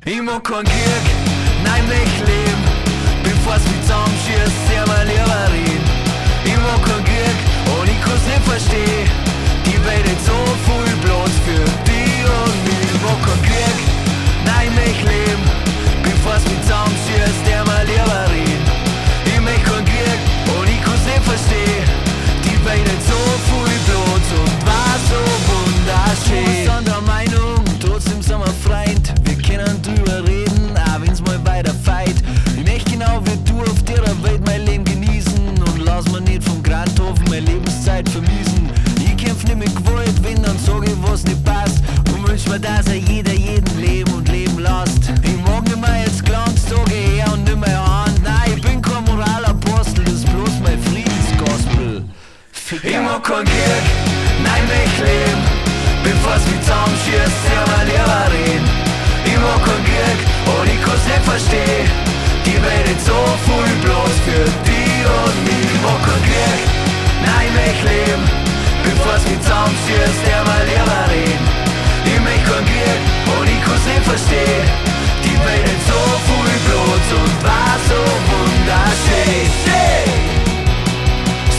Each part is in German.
Ich mag keinen Krieg, nein, mecht lebn, bevors wie zamm, schiasts, mal liaba reden. Ich mag keinen Krieg und ich kann's nicht verstehen. Die Welt hat so viel Platz für die und mich. Ich mag keinen Krieg, nein, mecht lebn, bevors wie zamm, schiasts, mal liaba reden. Ich mag keinen Krieg und ich kann's nicht verstehen. Die Welt hat so viel Platz und war so wunderschön. Wir sind der Meinung, trotzdem sind wir Freund. Wir können drüber reden, auch wenn's mal weiter feit. Ich möchte genau wie du auf der Welt mein Leben genießen und lass mir nicht vom Grandhofen meine Lebenszeit vermiesen. Ich kämpf nicht mit Gewalt, wenn dann sag ich, was nicht passt, und wünsch mir, dass jeder jeden leben und leben lässt. Ich mag nicht mehr jetzt Glanz, sag ich her und nimm meine Hand. Nein, ich bin kein Moralapostel, das ist bloß mein Friedensgospel. Ich mag keinen Krieg, nein, mecht lebn, bevors wie zamm, schiasts, mal liaba reden. Ich mag keinen Krieg und ich kann's nicht verstehen. Die Welt hat so viel Platz für die und mich. Ich mag keinen Krieg, nein, mecht lebn, bevors wie zamm, schiasts, mal liaba reden. Ich mag keinen Krieg und ich kann's nicht verstehen. Die Welt hat so viel Platz und war so wunderschön.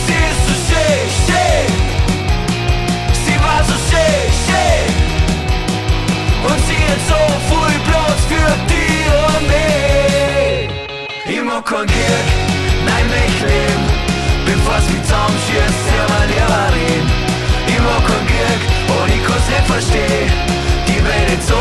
Sie ist so schön, schön. Sie war so schön, schön. Und sie hat so viel Platz für die und mich. Ich mag keinen Krieg, nein, mecht lebn, bevors wie zamm, schiasts, mal liaba reden. Ich mag keinen Krieg und ich kann's nicht verstehen. Die Welt hat so